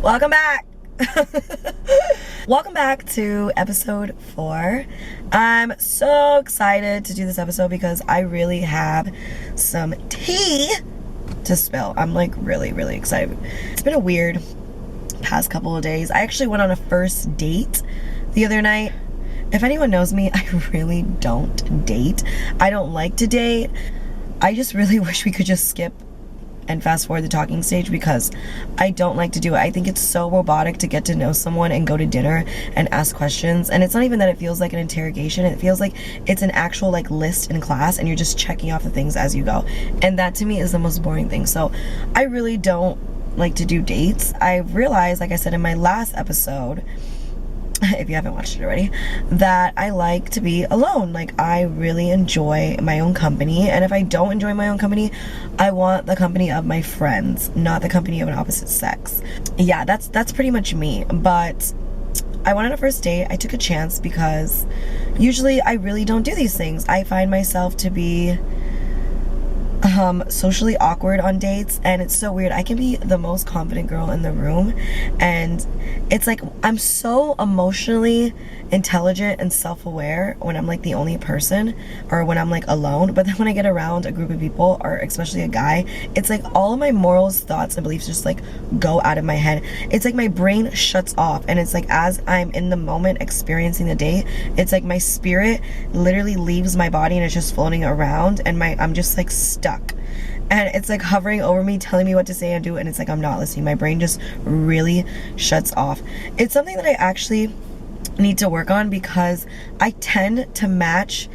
Welcome back. Welcome back to episode 4. I'm so excited to do this episode because I really have some tea to spill. I'm like really excited. It's been a weird past couple of days. I actually went on a first date the other night. If anyone knows me, I really don't date. I don't like to date. I just really wish we could just skip and fast forward the talking stage because I don't like to do it. I think it's so robotic to get to know someone and go to dinner and ask questions, and it's not even that it feels like an interrogation. It feels like it's an actual like list in class and you're just checking off the things as you go, and that to me is the most boring thing. So I really don't like to do dates. I realized, like I said in my last episode, if you haven't watched it already, that I like to be alone. Like, I really enjoy my own company, and if I don't enjoy my own company, I want the company of my friends, not the company of an opposite sex. Yeah, that's pretty much me. But I went on a first date. I took a chance because usually I really don't do these things. I find myself to be socially awkward on dates, and it's so weird. I can be the most confident girl in the room, and it's like I'm so emotionally intelligent and self-aware when I'm like the only person or when I'm like alone, but then when I get around a group of people, or especially a guy, it's like all of my morals, thoughts, and beliefs just like go out of my head. It's like my brain shuts off, and it's like as I'm in the moment experiencing the date, it's like my spirit literally leaves my body and it's just floating around, and I'm just like stuck, and it's like hovering over me, telling me what to say and do, and it's like I'm not listening. My brain just really shuts off. It's something that I actually need to work on because I tend to match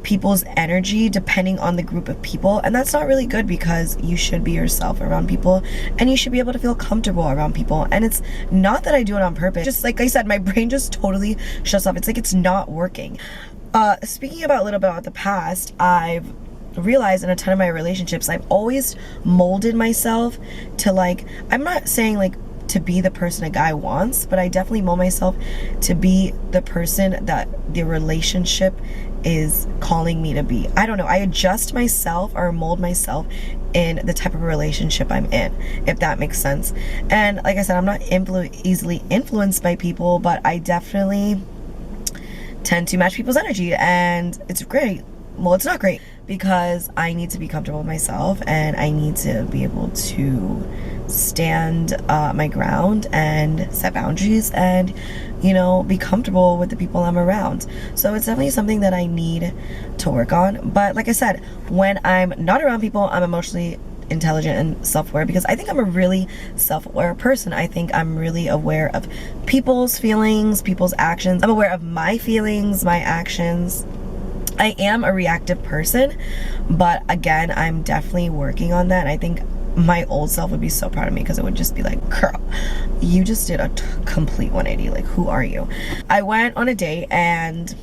people's energy depending on the group of people, and that's not really good because you should be yourself around people and you should be able to feel comfortable around people. And it's not that I do it on purpose, just like I said, my brain just totally shuts off. It's like it's not working. Speaking about a little bit about the past, I've realized in a ton of my relationships, I've always molded myself to, like, I'm not saying like to be the person a guy wants, but I definitely mold myself to be the person that the relationship is calling me to be. I don't know, I adjust myself or mold myself in the type of relationship I'm in, if that makes sense. And like I said, I'm not easily influenced by people, but I definitely tend to match people's energy, and it's great. Well, it's not great because I need to be comfortable with myself, and I need to be able to stand my ground and set boundaries and, you know, be comfortable with the people I'm around. So it's definitely something that I need to work on. But like I said, when I'm not around people, I'm emotionally intelligent and self-aware because I think I'm a really self-aware person. I think I'm really aware of people's feelings, people's actions. I'm aware of my feelings, my actions. I am a reactive person, but again, I'm definitely working on that. And I think my old self would be so proud of me because it would just be like, girl, you just did a complete 180. Like, who are you? I went on a date, and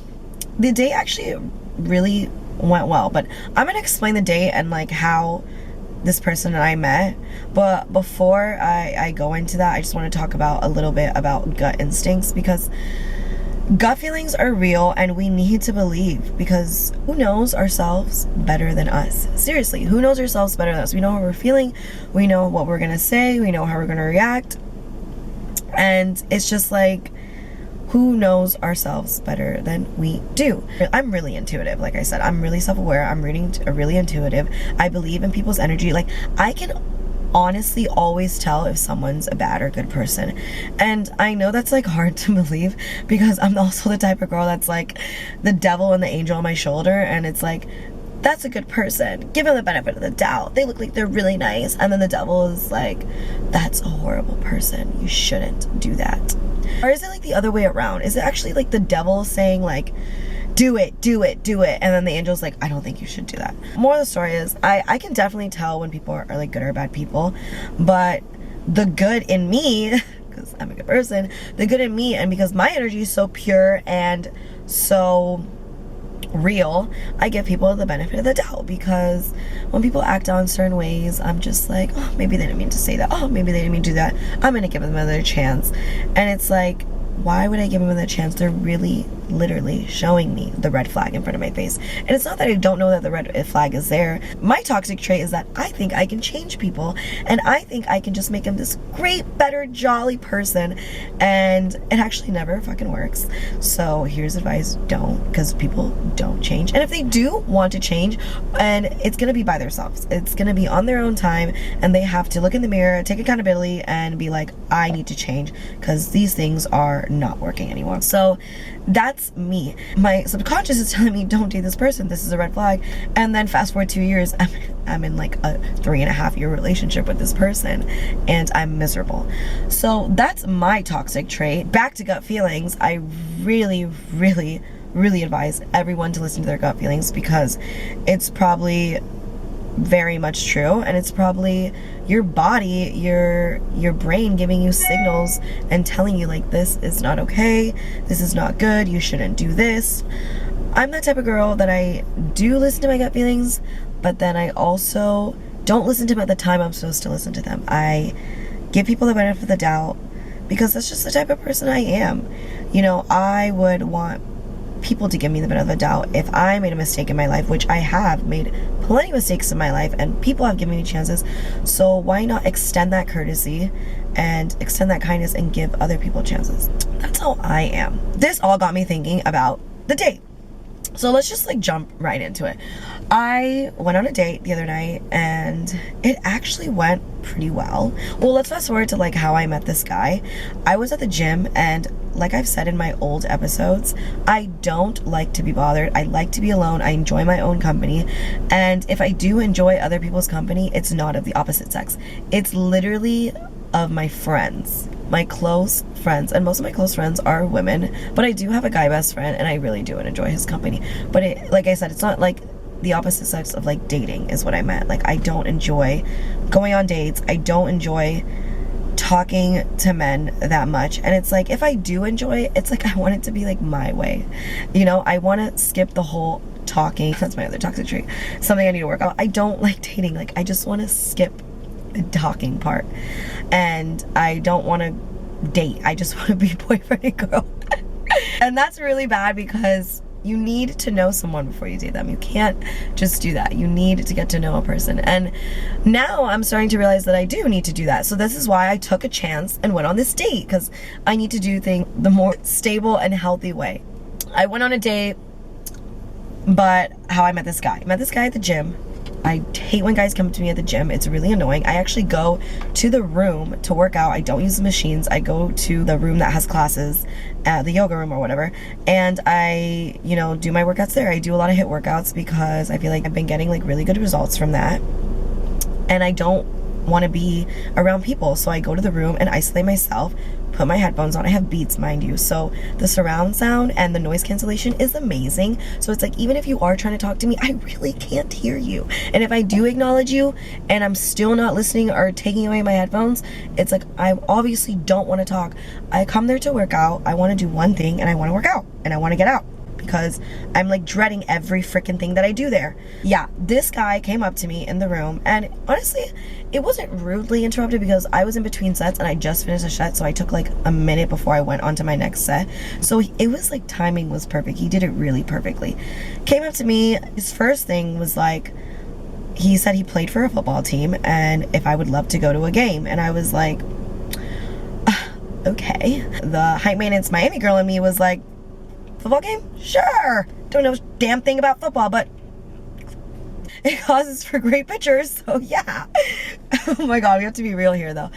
the date actually really went well, but I'm gonna explain the date and like how this person and I met. But before I go into that, I just want to talk about a little bit about gut instincts, because gut feelings are real and we need to believe, because who knows ourselves better than us? Seriously, who knows ourselves better than us? We know how we're feeling, we know what we're gonna say, we know how we're gonna react, and it's just like, who knows ourselves better than we do? I'm really intuitive. Like I said, I'm really self-aware. I'm really intuitive. I believe in people's energy. Like, I can honestly always tell if someone's a bad or good person, and I know that's like hard to believe because I'm also the type of girl that's like the devil and the angel on my shoulder, and it's like, that's a good person, give them the benefit of the doubt, they look like they're really nice, and then the devil is like, that's a horrible person, you shouldn't do that. Or is it like the other way around? Is it actually like the devil saying like, do it, and then the angel's like, I don't think you should do that? More of the story is, I can definitely tell when people are like good or bad people, but the good in me, because I'm a good person, the good in me, and because my energy is so pure and so real, I give people the benefit of the doubt, because when people act out in certain ways, I'm just like, oh, maybe they didn't mean to say that, oh, maybe they didn't mean to do that, I'm gonna give them another chance. And it's like, why would I give them another chance? They're really literally showing me the red flag in front of my face. And it's not that I don't know that the red flag is there. My toxic trait is that I think I can change people, and I think I can just make them this great, better, jolly person, and it actually never fucking works. So here's advice: don't, because people don't change. And if they do want to change, and it's gonna be by themselves, it's gonna be on their own time, and they have to look in the mirror, take accountability, and be like, I need to change because these things are not working anymore. So that's me. My subconscious is telling me, don't date this person, this is a red flag. And then fast forward 2 years, I'm in like a 3.5-year relationship with this person, and I'm miserable. So that's my toxic trait. Back to gut feelings, I really advise everyone to listen to their gut feelings, because it's probably very much true, and it's probably your body, your brain giving you signals and telling you like, this is not okay, this is not good, you shouldn't do this. I'm that type of girl that I do listen to my gut feelings, but then I also don't listen to them at the time I'm supposed to listen to them. I give people the benefit of the doubt, because that's just the type of person I am. You know, I would want people to give me the benefit of the doubt if I made a mistake in my life, which I have made plenty of mistakes in my life, and people have given me chances. So why not extend that courtesy and extend that kindness and give other people chances? That's how I am. This all got me thinking about the date. So let's just like jump right into it. I went on a date the other night, and it actually went pretty well. Well, let's fast forward to like how I met this guy. I was at the gym, and like I've said in my old episodes, I don't like to be bothered. I like to be alone. I enjoy my own company. And if I do enjoy other people's company, it's not of the opposite sex. It's literally of my friends, my close friends. And most of my close friends are women, but I do have a guy best friend, and I really do enjoy his company. But it, like I said, it's not like the opposite sex of like dating is what I meant. Like, I don't enjoy going on dates. I don't enjoy talking to men that much. And it's like, if I do enjoy it, it's like I want it to be like my way. You know, I want to skip the whole talking. That's my other toxic trait. Something I need to work on. I don't like dating. Like, I just want to skip the talking part. And I don't want to date. I just want to be boyfriend and girl. And that's really bad, because you need to know someone before you date them. You can't just do that. You need to get to know a person. And now I'm starting to realize that I do need to do that. So this is why I took a chance and went on this date, because I need to do things the more stable and healthy way. I went on a date, but how I met this guy. I met this guy at the gym. I hate when guys come to me at the gym. It's really annoying. I actually go to the room to work out. I don't use the machines. I go to the room that has classes, the yoga room or whatever, and I, you know, do my workouts there. I do a lot of HIIT workouts because I feel like I've been getting like really good results from that, and I don't want to be around people. So I go to the room and isolate myself, put my headphones on. I have Beats, mind you, so the surround sound and the noise cancellation is amazing. So it's like, even if you are trying to talk to me, I really can't hear you. And if I do acknowledge you and I'm still not listening or taking away my headphones, it's like, I obviously don't want to talk. I come there to work out. I want to do one thing, and I want to work out, and I want to get out, because I'm like dreading every freaking thing that I do there. Yeah, this guy came up to me in the room, and honestly, it wasn't rudely interrupted, because I was in between sets and I just finished a set, so I took like a minute before I went on to my next set. So it was like, timing was perfect. He did it really perfectly. Came up to me, his first thing was like, he said he played for a football team and if I would love to go to a game. And I was like, okay. The hype maintenance Miami girl in me was like, football game? Sure. Don't know a damn thing about football, but it causes for great pictures, so yeah. Oh my god, we have to be real here though.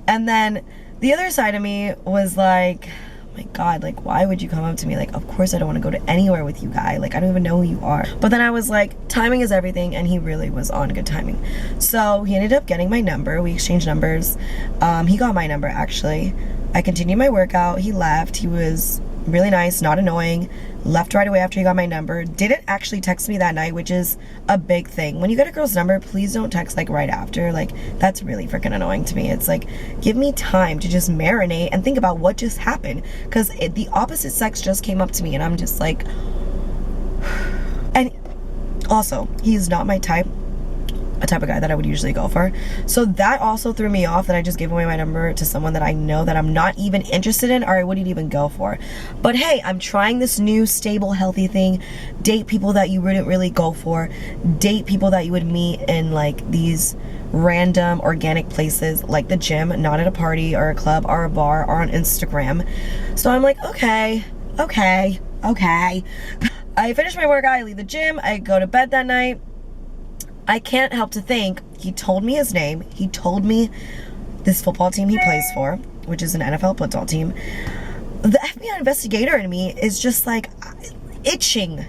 And then the other side of me was like, oh my god, like, why would you come up to me? Like, of course I don't want to go to anywhere with you, guy. Like, I don't even know who you are. But then I was like, timing is everything, and he really was on good timing. So he ended up getting my number. We exchanged numbers. He got my number, actually. I continued my workout. He left. He was really nice, not annoying, left right away after he got my number. Didn't actually text me that night, which is a big thing. When you get a girl's number, please don't text like right after. Like, that's really freaking annoying to me. It's like, give me time to just marinate and think about what just happened, because the opposite sex just came up to me and I'm just like, and also, he's not my type. a type of guy that I would usually go for. So that also threw me off, that I just gave away my number to someone that I know that I'm not even interested in, or I wouldn't even go for. But hey, I'm trying this new stable, healthy thing. Date people that you wouldn't really go for. Date people that you would meet in like these random organic places like the gym, not at a party or a club or a bar or on Instagram. So I'm like, okay. I finish my workout, I leave the gym, I go to bed that night. I can't help to think, he told me his name, he told me this football team he plays for, which is an NFL football team. The FBI investigator in me is just like itching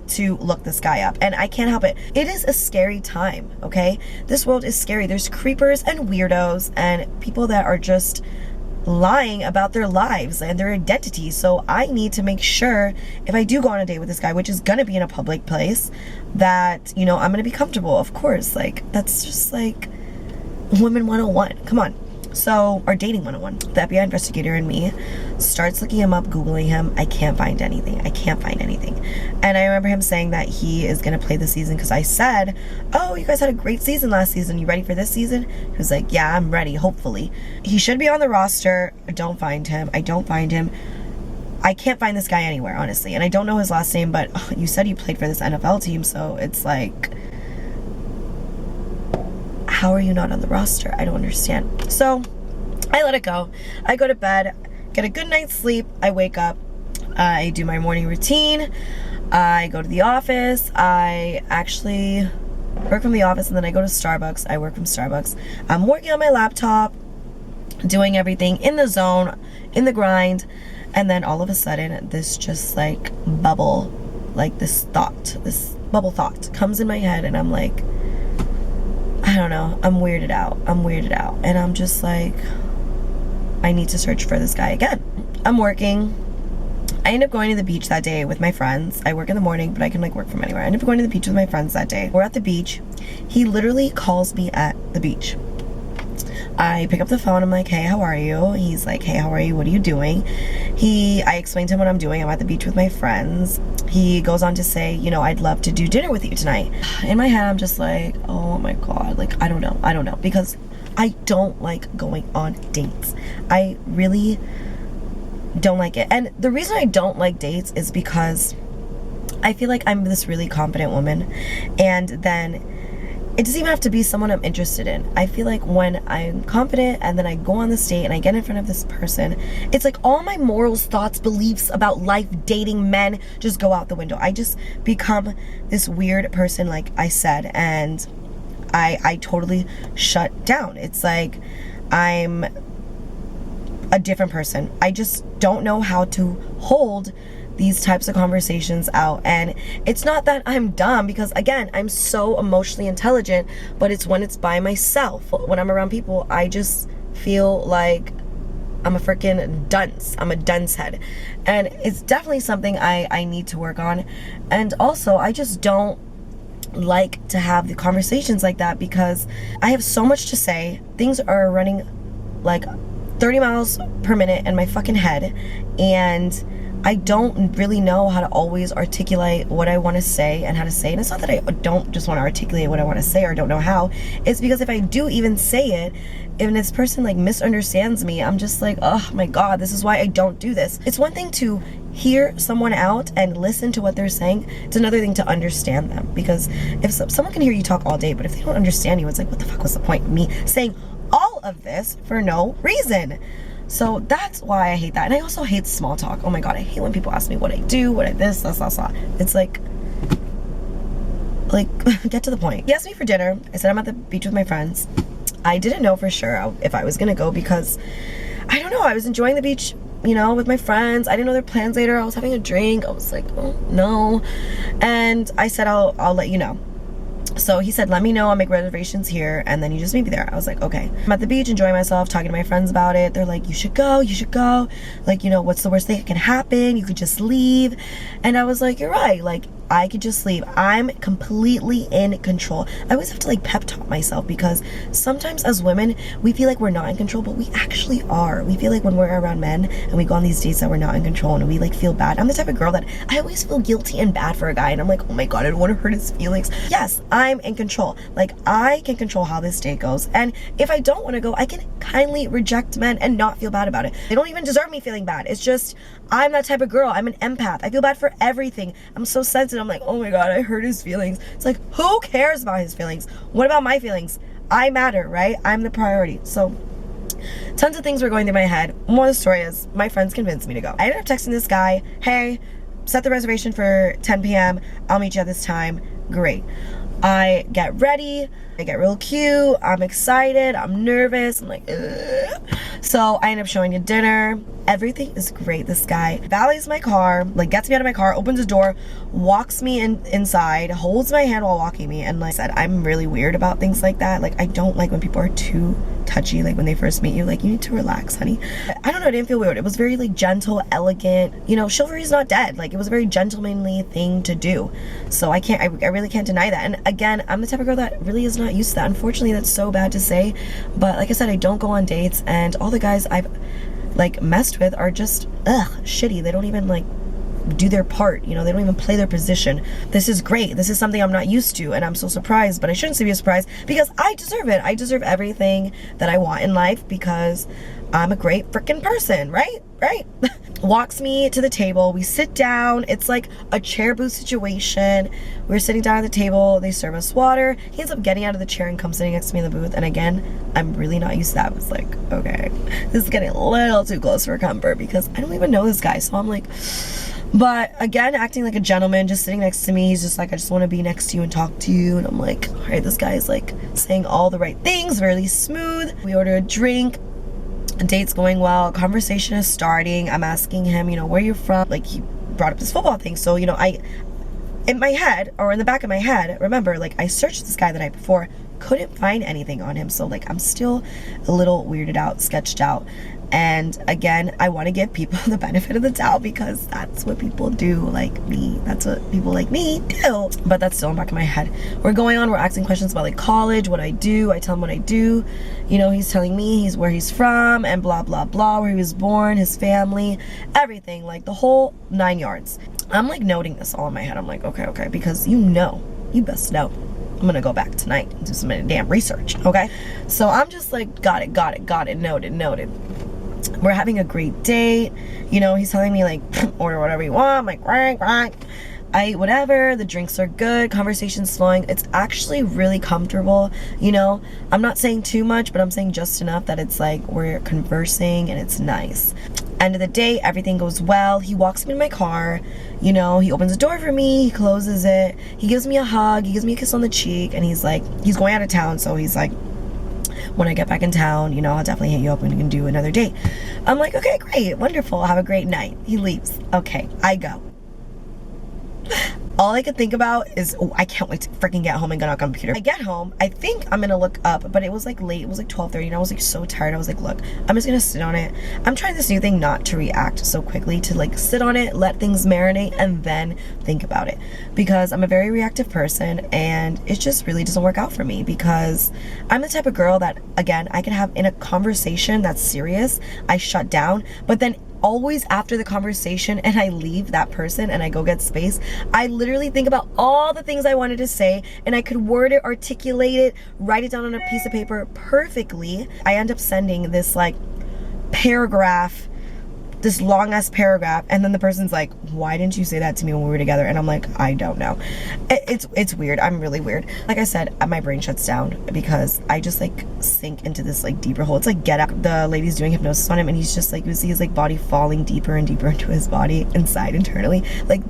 to look this guy up, and I can't help it. It is a scary time, okay? This world is scary. There's creepers and weirdos and people that are just lying about their lives and their identity. So I need to make sure, if I do go on a date with this guy, which is gonna be in a public place, that, you know, I'm gonna be comfortable, of course. Like, that's just like women 101. Come on. So, or dating 101. The FBI investigator in me starts looking him up, Googling him. I can't find anything. And I remember him saying that he is going to play this season, because I said, oh, you guys had a great season last season. You ready for this season? He was like, yeah, I'm ready, hopefully. He should be on the roster. I don't find him. I can't find this guy anywhere, honestly. And I don't know his last name, but you said you played for this NFL team, so it's like, how are you not on the roster? I don't understand. So I let it go. I go to bed, get a good night's sleep. I wake up, I do my morning routine. I go to the office. I actually work from the office, and then I go to Starbucks. I work from Starbucks. I'm working on my laptop, doing everything in the zone, in the grind. And then all of a sudden, this just like bubble, like this bubble thought comes in my head, and I'm like, I don't know, I'm weirded out. And I'm just like, I need to search for this guy again. I'm working. I end up going to the beach that day with my friends. I work in the morning, but I can like work from anywhere. I end up going to the beach with my friends that day. We're at the beach. He literally calls me at the beach. I pick up the phone. I'm like, hey, how are you? He's like, hey, how are you? What are you doing? I explained to him what I'm doing. I'm at the beach with my friends. He goes on to say, you know, I'd love to do dinner with you tonight. In my head, I'm just like, oh my God. Like, I don't know. Because I don't like going on dates. I really don't like it. And the reason I don't like dates is because I feel like I'm this really confident woman, and then it doesn't even have to be someone I'm interested in. I feel like when I'm confident and then I go on this date and I get in front of this person, it's like all my morals, thoughts, beliefs about life, dating, men just go out the window. I just become this weird person, like I said, and I totally shut down. It's like I'm a different person. I just don't know how to hold these types of conversations out. And it's not that I'm dumb, because again, I'm so emotionally intelligent, but it's when it's by myself. When I'm around people, I just feel like I'm a freaking dunce. I'm a dunce head. And it's definitely something I need to work on. And also, I just don't like to have the conversations like that, because I have so much to say. Things are running like 30 miles per minute in my fucking head, and I don't really know how to always articulate what I want to say and how to say it. And it's not that I don't just want to articulate what I want to say or don't know how. It's because if I do even say it, if this person like misunderstands me, I'm just like, oh my God, this is why I don't do this. It's one thing to hear someone out and listen to what they're saying. It's another thing to understand them. Because if someone can hear you talk all day, but if they don't understand you, it's like, what the fuck was the point of me saying all of this for no reason? So that's why I hate that. And I also hate small talk. Oh my God, I hate when people ask me what I do, what I this, blah, blah, blah. It's like, get to the point. He asked me for dinner. I said I'm at the beach with my friends. I didn't know for sure if I was gonna go, because I don't know, I was enjoying the beach, you know, with my friends. I didn't know their plans later. I was having a drink. I was like, oh no. And I said, I'll let you know. So he said, let me know, I'll make reservations here, and then you just meet me there. I was like, okay. I'm at the beach enjoying myself, talking to my friends about it. They're like, you should go. Like, you know, what's the worst thing that can happen? You could just leave. And I was like, you're right. Like, I could just sleep. I'm completely in control. I always have to like pep talk myself, because sometimes as women, we feel like we're not in control, but we actually are. We feel like when we're around men and we go on these dates that we're not in control, and we like feel bad. I'm the type of girl that I always feel guilty and bad for a guy, and I'm like, oh my god, I don't want to hurt his feelings. Yes, I'm in control. Like, I can control how this date goes, and if I don't want to go, I can kindly reject men and not feel bad about it. They don't even deserve me feeling bad. It's just, I'm that type of girl. I'm an empath. I feel bad for everything. I'm so sensitive. I'm like, oh my god, I hurt his feelings. It's like, who cares about his feelings? What about my feelings? I matter, right? I'm the priority. So tons of things were going through my head. More of the story is, my friends convinced me to go. I ended up texting this guy, hey, set the reservation for 10 p.m. I'll meet you at this time. Great. I get ready, I get real cute, I'm excited, I'm nervous, I'm like, ugh. So I end up showing at dinner. Everything is great. This guy valets my car, like gets me out of my car, opens the door, walks me inside, holds my hand while walking me, and like I said, I'm really weird about things like that. Like, I don't like when people are too touchy, like when they first meet you, like, you need to relax, honey. I don't know, it didn't feel weird. It was very like gentle, elegant, you know, chivalry's not dead. Like, it was a very gentlemanly thing to do. So I really can't deny that. And again, I'm the type of girl that really is not used to that. Unfortunately, that's so bad to say, but like I said, I don't go on dates, and all the guys I've like messed with are just shitty. They don't even like do their part, you know, they don't even play their position. This is great. This is something I'm not used to, and I'm so surprised, but I shouldn't be surprised, because I deserve it. I deserve everything that I want in life, because I'm a great freaking person, right? Walks me to the table, we sit down. It's like a chair booth situation. We're sitting down at the table, they serve us water. He ends up getting out of the chair and comes sitting next to me in the booth, and again, I'm really not used to that. I was like, okay, this is getting a little too close for comfort, because I don't even know this guy, so I'm like, but again, acting like a gentleman, just sitting next to me. He's just like, I just want to be next to you and talk to you, and I'm like, all right, this guy is like saying all the right things, really smooth. We order a drink. Date's going well, conversation is starting. I'm asking him, you know, where you're from. Like, he brought up this football thing, so you know, in my head, or in the back of my head, remember, like, I searched this guy the night before, couldn't find anything on him, so like, I'm still a little weirded out, sketched out. And again, I want to give people the benefit of the doubt, because that's what people do, like me. That's what people like me do. But that's still in the back of my head. We're going on, we're asking questions about like college, what I do. I tell him what I do. You know, he's telling me where he's from, and blah, blah, blah, where he was born, his family, everything, like the whole 9 yards. I'm like noting this all in my head. I'm like, okay, because you best know. I'm gonna go back tonight and do some damn research, okay? So I'm just like, got it, noted. We're having a great date. You know, he's telling me like, order whatever you want. I'm like, right. I eat whatever. The drinks are good. Conversation's flowing. It's actually really comfortable. You know, I'm not saying too much, but I'm saying just enough that it's like we're conversing and it's nice. End of the day, everything goes well. He walks me in my car. You know, he opens the door for me. He closes it. He gives me a hug. He gives me a kiss on the cheek. And he's like, he's going out of town. So he's like, when I get back in town, you know, I'll definitely hit you up and we can do another date. I'm like, okay, great, wonderful, have a great night. He leaves. Okay, I go. All I could think about is, oh, I can't wait to freaking get home and get on the computer. I get home, I think I'm gonna look up, but it was like late, it was like 12:30, and I was like so tired. I was like, look, I'm just gonna sit on it. I'm trying this new thing not to react so quickly, to like sit on it, let things marinate, and then think about it. Because I'm a very reactive person, and it just really doesn't work out for me, because I'm the type of girl that, again, I can have in a conversation that's serious, I shut down, but then always after the conversation and I leave that person and I go get space, I literally think about all the things I wanted to say, and I could word it, articulate it, write it down on a piece of paper perfectly. I end up sending this like paragraph, this long ass paragraph, and then the person's like, why didn't you say that to me when we were together? And I'm like, I don't know. It's weird. I'm really weird. Like I said, my brain shuts down because I just like sink into this like deeper hole. It's like Get Out. The lady's doing hypnosis on him, and he's just like, you see his like body falling deeper and deeper into his body inside internally, like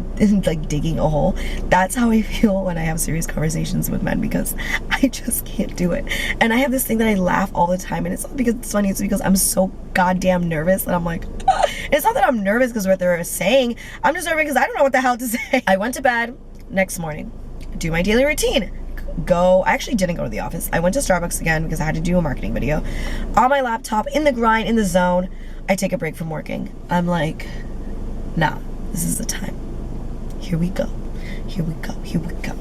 digging a hole. That's how I feel when I have serious conversations with men, because I just can't do it. And I have this thing that I laugh all the time, and it's not because it's funny, it's because I'm so goddamn nervous that I'm like, it's not that I'm nervous because what they're saying, I'm just nervous because I don't know what the hell to say. I went to bed. Next morning, do my daily routine. I actually didn't go to the office. I went to Starbucks again because I had to do a marketing video. On my laptop, in the grind, in the zone. I take a break from working. I'm like, nah, this is the time. Here we go. Here we go. Here we go.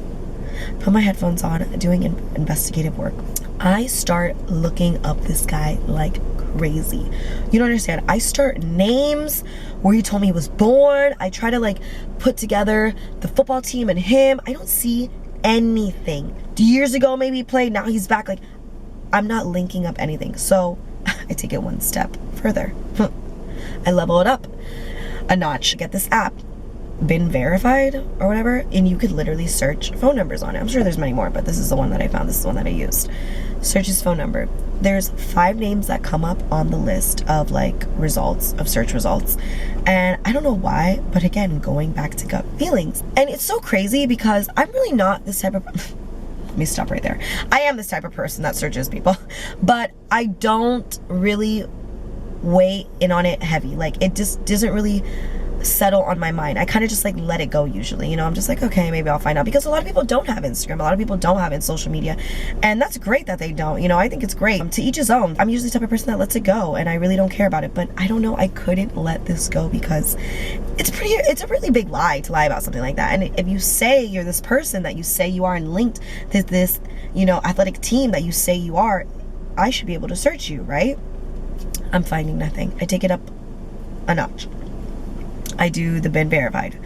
Put my headphones on, doing investigative work. I start looking up this guy like crazy. You don't understand. I start names, where he told me he was born. I try to like put together the football team and him. I don't see anything. Years ago maybe he played, now he's back. Like, I'm not linking up anything. So I take it one step further. I level it up a notch. Get this app, Been Verified or whatever, and you could literally search phone numbers on it. I'm sure there's many more, but this is the one that I found. This is the one that I used. Search his phone number. There's 5 names that come up on the list of like results, of search results. And I don't know why, but again, going back to gut feelings. And it's so crazy because I'm really not this type of, let me stop right there. I am this type of person that searches people, but I don't really weigh in on it heavy. Like, it just doesn't really settle on my mind. I kind of just like let it go usually, you know. I'm just like, okay, maybe I'll find out, because a lot of people don't have Instagram, a lot of people don't have social media, and that's great that they don't, you know. I think it's great. To each his own. I'm usually the type of person that lets it go, and I really don't care about it, but I don't know, I couldn't let this go because it's a really big lie to lie about something like that. And if you say you're this person that you say you are and linked to this, you know, athletic team that you say you are, I should be able to search you, right? I'm finding nothing. I take it up a notch. I do the Been Verified.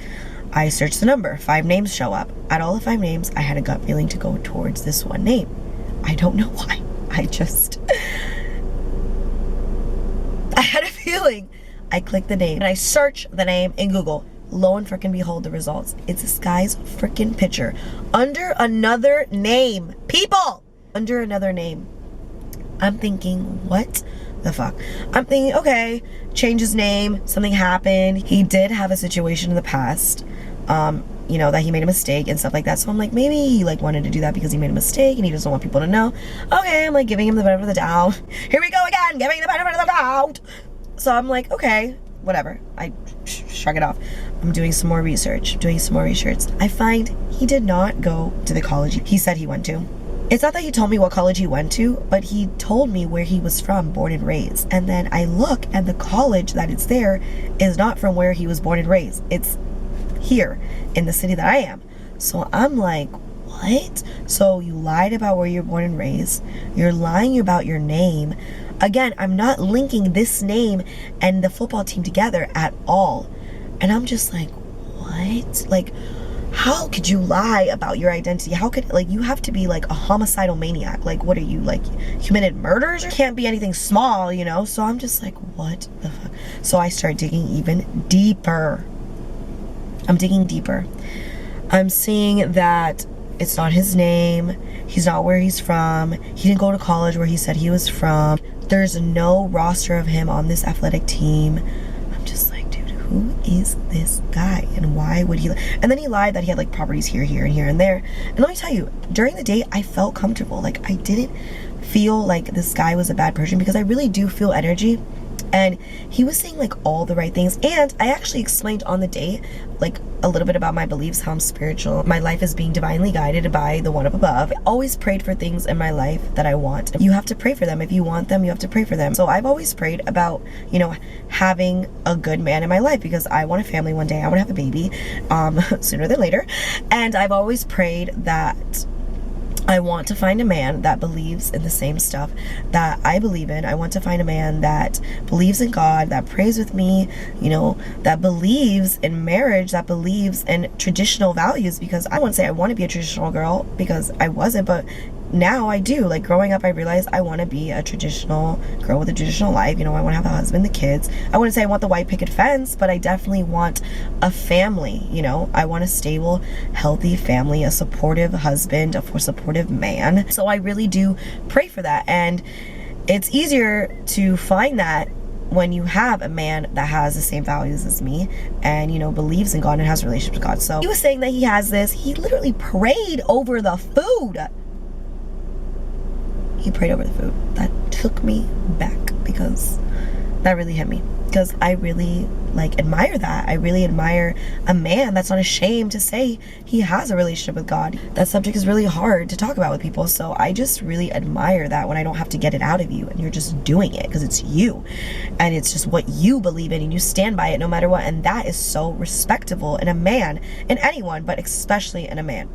I search the number. 5 names show up. Out of all the 5 names, I had a gut feeling to go towards this one name. I don't know why. I had a feeling. I click the name and I search the name in Google. Lo and frickin' behold, the results. It's this guy's frickin' picture under another name. People! Under another name. I'm thinking, what the fuck? I'm thinking, okay, change his name, something happened. He did have a situation in the past, you know, that he made a mistake and stuff like that. So I'm like, maybe he like wanted to do that because he made a mistake and he doesn't want people to know. Okay, I'm like giving him the benefit of the doubt. Here we go again, giving the benefit of the doubt. So I'm like, okay, whatever. I shrug it off. I'm doing some more research, I find he did not go to the college he said he went to. It's not that he told me what college he went to, but he told me where he was from, born and raised. And then I look, and the college that it's there is not from where he was born and raised. It's here in the city that I am. So I'm like, what? So you lied about where you're born and raised. You're lying about your name. Again, I'm not linking this name and the football team together at all. And I'm just like, what? Like, how could you lie about your identity? How could, like, you have to be like a homicidal maniac. Like, what are you, like, committed murders? Or can't be anything small, you know? So I'm just like, what the fuck? So I start digging even deeper. I'm digging deeper. I'm seeing that it's not his name. He's not where he's from. He didn't go to college where he said he was from. There's no roster of him on this athletic team. I'm just like, dude, who is this guy and why would he? And then he lied that he had like properties here, here, and here and there. And let me tell you, during the date, I felt comfortable. Like, I didn't feel like this guy was a bad person because I really do feel energy. And he was saying like all the right things. And I actually explained on the date like a little bit about my beliefs, how I'm spiritual. My life is being divinely guided by the one up above. I always prayed for things in my life that I want. You have to pray for them. If you want them, you have to pray for them. So I've always prayed about, you know, having a good man in my life because I want a family one day. I want to have a baby sooner than later. And I've always prayed that I want to find a man that believes in the same stuff that I believe in. I want to find a man that believes in God, that prays with me, you know, that believes in marriage, that believes in traditional values, because I wouldn't say I want to be a traditional girl because I wasn't, but now I do. Like, growing up, I realized I want to be a traditional girl with a traditional life. You know, I want to have a husband, the kids. I wouldn't say I want the white picket fence, but I definitely want a family. You know, I want a stable, healthy family, a supportive husband, a supportive man. So I really do pray for that. And it's easier to find that when you have a man that has the same values as me and, you know, believes in God and has a relationship with God. So he was saying that he has this. He literally prayed over the food. He prayed over the food. That took me back because That really hit me, because I really like admire that. I really admire a man that's not ashamed to say he has a relationship with God. That subject is really hard to talk about with people, so I just really admire that, when I don't have to get it out of you and you're just doing it because it's you and it's just what you believe in and you stand by it no matter what. And that is so respectable in a man, in anyone, but especially in a man.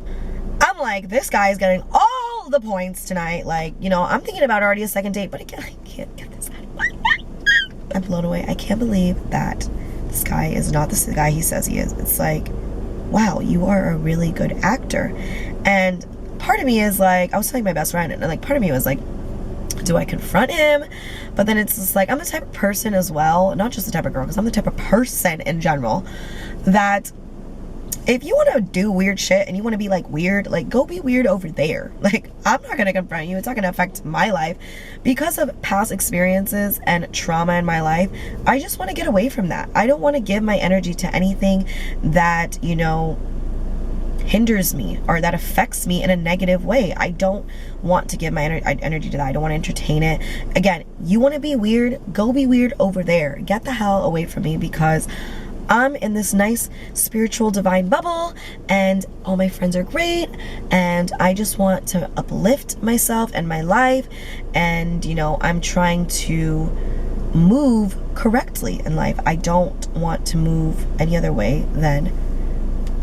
I'm like, this guy is getting all the points tonight. Like, you know, I'm thinking about already a second date, but again, I can't get this out of my mind. I'm blown away. I can't believe that this guy is not the guy he says he is. It's like, wow, you are a really good actor. And part of me is like, I was telling my best friend, and like part of me was like, do I confront him? But then it's just like, I'm the type of person as well, not just the type of girl, because I'm the type of person in general, that if you want to do weird shit and you want to be like weird, like go be weird over there. Like, I'm not going to confront you. It's not going to affect my life. Because of past experiences and trauma in my life, I just want to get away from that. I don't want to give my energy to anything that, you know, hinders me or that affects me in a negative way. I don't want to give my energy to that. I don't want to entertain it. Again, you want to be weird, go be weird over there. Get the hell away from me, because I'm in this nice spiritual divine bubble and all my friends are great and I just want to uplift myself and my life, and you know, I'm trying to move correctly in life. I don't want to move any other way than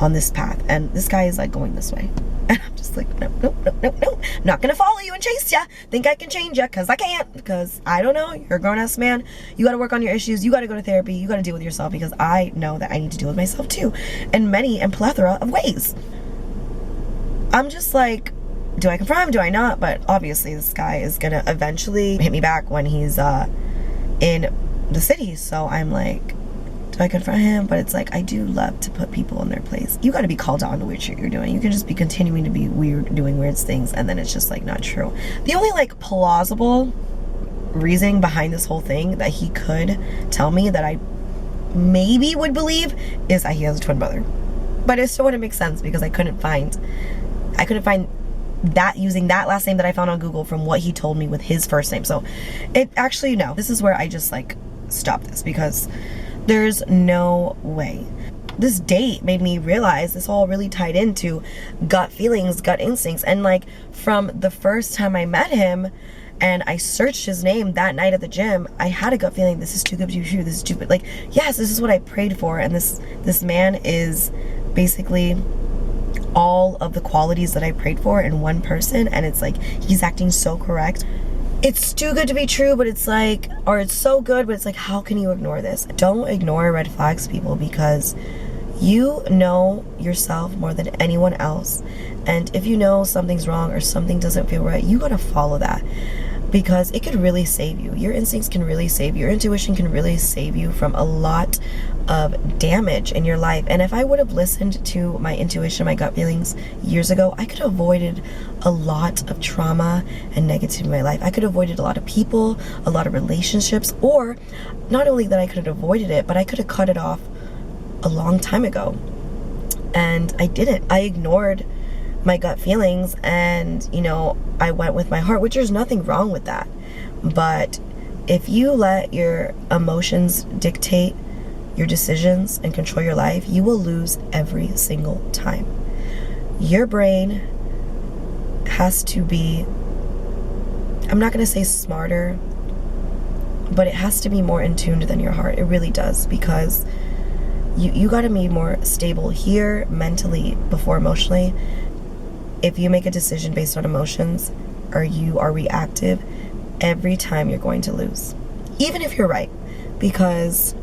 on this path, and this guy is like going this way. And I'm just like, no, no, no, no, no. I'm not gonna follow you and chase ya. Think I can change ya, because I can't. Because I don't know. You're a grown-ass man. You gotta work on your issues. You gotta go to therapy. You gotta deal with yourself, because I know that I need to deal with myself too. In many and plethora of ways. I'm just like, do I confront him? Do I not? But obviously this guy is gonna eventually hit me back when he's in the city. So I'm like, do I confront him? But it's like, I do love to put people in their place. You got to be called on to weird shit you're doing. You can just be continuing to be weird, doing weird things, and then it's just like not true. The only like plausible reasoning behind this whole thing that he could tell me that I maybe would believe is that he has a twin brother. But it still wouldn't make sense, because I couldn't find that using that last name that I found on Google from what he told me with his first name. So it actually, no, this is where I just like stop this, because there's no way. This date made me realize this all really tied into gut feelings, gut instincts. And like from the first time I met him and I searched his name that night at the gym, I had a gut feeling, this is too good to be true, this is stupid. Like, yes, this is what I prayed for. And this man is basically all of the qualities that I prayed for in one person. And it's like, he's acting so correct. It's too good to be true, but it's like, or it's so good, but it's like, how can you ignore this? Don't ignore red flags, people, because you know yourself more than anyone else. And if you know something's wrong or something doesn't feel right, you gotta follow that, because it could really save you. Your instincts can really save you. Your intuition can really save you from a lot of damage in your life. And if I would have listened to my intuition, my gut feelings years ago, I could have avoided a lot of trauma and negativity in my life. I could have avoided a lot of people, a lot of relationships, or not only that I could have avoided it, but I could have cut it off a long time ago. And I didn't. I ignored my gut feelings, and you know, I went with my heart, which there's nothing wrong with that. But if you let your emotions dictate your decisions and control your life, you will lose every single time. Your brain has to be, I'm not going to say smarter, but it has to be more in tune than your heart. It really does, because you got to be more stable here mentally before emotionally. If you make a decision based on emotions or you are reactive, every time you're going to lose, even if you're right, because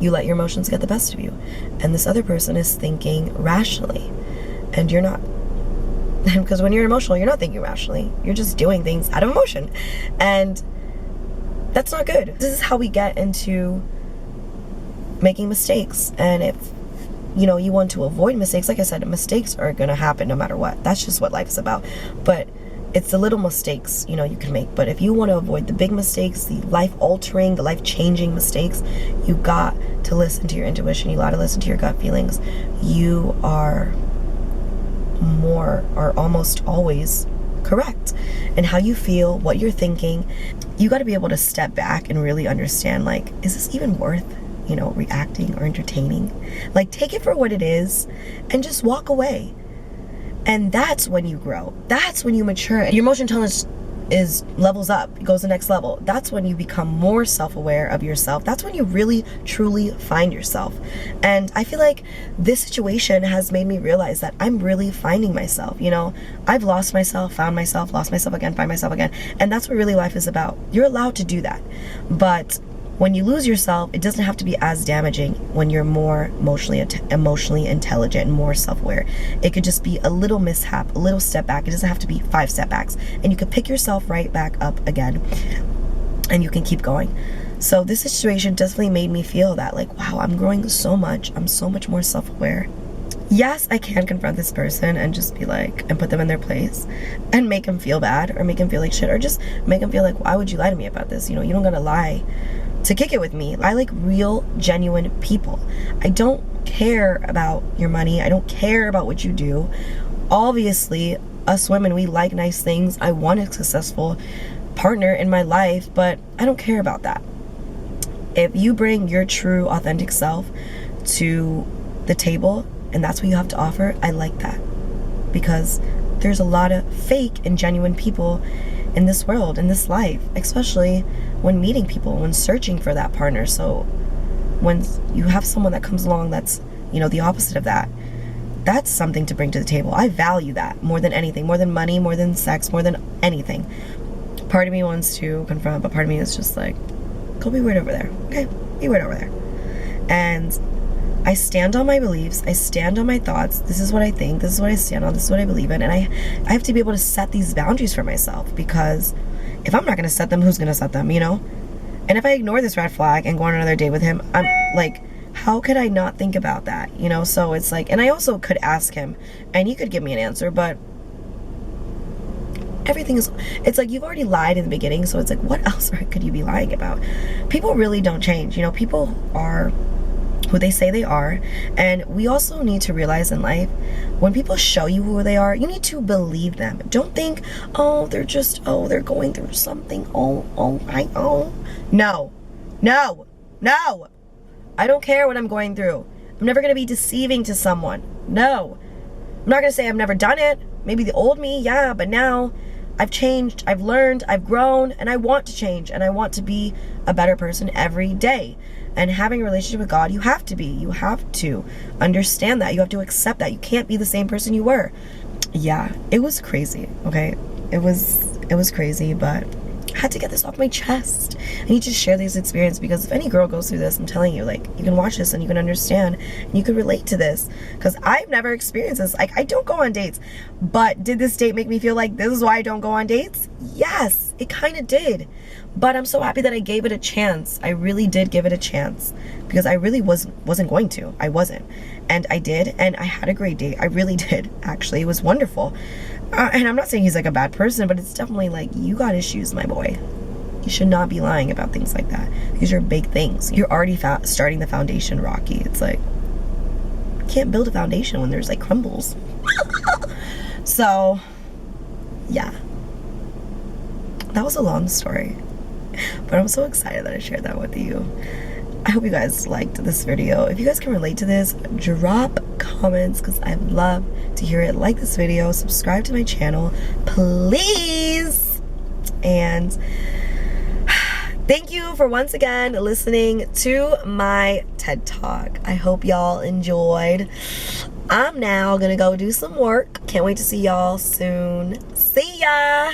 you let your emotions get the best of you, and this other person is thinking rationally and you're not. Because when you're emotional, you're not thinking rationally, you're just doing things out of emotion, and that's not good. This is how we get into making mistakes. And if you know you want to avoid mistakes, like I said, mistakes are gonna happen no matter what. That's just what life is about. But it's the little mistakes, you know, you can make. But if you want to avoid the big mistakes, the life-altering, the life-changing mistakes, you got to listen to your intuition. You got to listen to your gut feelings. You are more, or almost always, correct. And how you feel, what you're thinking, you got to be able to step back and really understand, like, is this even worth, you know, reacting or entertaining? Like, take it for what it is and just walk away. And that's when you grow. That's when you mature. Your emotional intelligence is levels up, it goes to the next level. That's when you become more self-aware of yourself. That's when you really truly find yourself. And I feel like this situation has made me realize that I'm really finding myself. You know, I've lost myself, found myself, lost myself again, find myself again. And that's what really life is about. You're allowed to do that. But when you lose yourself, it doesn't have to be as damaging when you're more emotionally intelligent and more self-aware. It could just be a little mishap, a little step back. It doesn't have to be 5 setbacks. And you can pick yourself right back up again. And you can keep going. So this situation definitely made me feel that, like, wow, I'm growing so much. I'm so much more self-aware. Yes, I can confront this person and just be like, and put them in their place and make them feel bad or make them feel like shit, or just make them feel like, why would you lie to me about this? You know, you don't gotta lie to kick it with me. I like real, genuine people. I don't care about your money. I don't care about what you do. Obviously, us women, we like nice things. I want a successful partner in my life, but I don't care about that. If you bring your true, authentic self to the table and that's what you have to offer, I like that. Because there's a lot of fake and genuine people in this world, in this life, especially when meeting people, when searching for that partner. So when you have someone that comes along that's, you know, the opposite of that, that's something to bring to the table. I value that more than anything, more than money, more than sex, more than anything. Part of me wants to confront, but part of me is just like, go be weird over there. Okay, be weird over there. And I stand on my beliefs. I stand on my thoughts. This is what I think. This is what I stand on. This is what I believe in. And I have to be able to set these boundaries for myself, because if I'm not going to set them, who's going to set them, you know? And if I ignore this red flag and go on another date with him, I'm like, how could I not think about that, you know? So it's like, and I also could ask him and he could give me an answer, but everything is, it's like, you've already lied in the beginning, so it's like, what else could you be lying about? People really don't change, you know? People are who they say they are. And we also need to realize in life, when people show you who they are, you need to believe them. Don't think, oh, they're just, oh, they're going through something. Oh, no, I don't care what I'm going through. I'm never going to be deceiving to someone. No, I'm not going to say I've never done it. Maybe the old me, yeah, but now I've changed, I've learned, I've grown, and I want to change, and I want to be a better person every day. And having a relationship with God, you have to be. You have to understand that. You have to accept that. You can't be the same person you were. Yeah, it was crazy, okay? It was crazy, but I had to get this off my chest. I need to share this experience, because if any girl goes through this, I'm telling you, like, you can watch this and you can understand and you can relate to this, because I've never experienced this. Like, I don't go on dates, but did this date make me feel like this is why I don't go on dates? Yes, it kind of did. But I'm so happy that I gave it a chance. I really did give it a chance, because I really wasn't going to. I wasn't. And I did, and I had a great date. I really did, actually. It was wonderful. And I'm not saying he's like a bad person, but it's definitely like, you got issues, my boy. You should not be lying about things like that. These are big things. You're already starting the foundation rocky. It's like, you can't build a foundation when there's like crumbles. So, yeah. That was a long story, but I'm so excited that I shared that with you. I hope you guys liked this video. If you guys can relate to this, drop comments, because I'd love to hear it. Like this video, subscribe to my channel, please. And thank you for once again listening to my TED Talk. I hope y'all enjoyed. I'm now gonna go do some work. Can't wait to see y'all soon. See ya!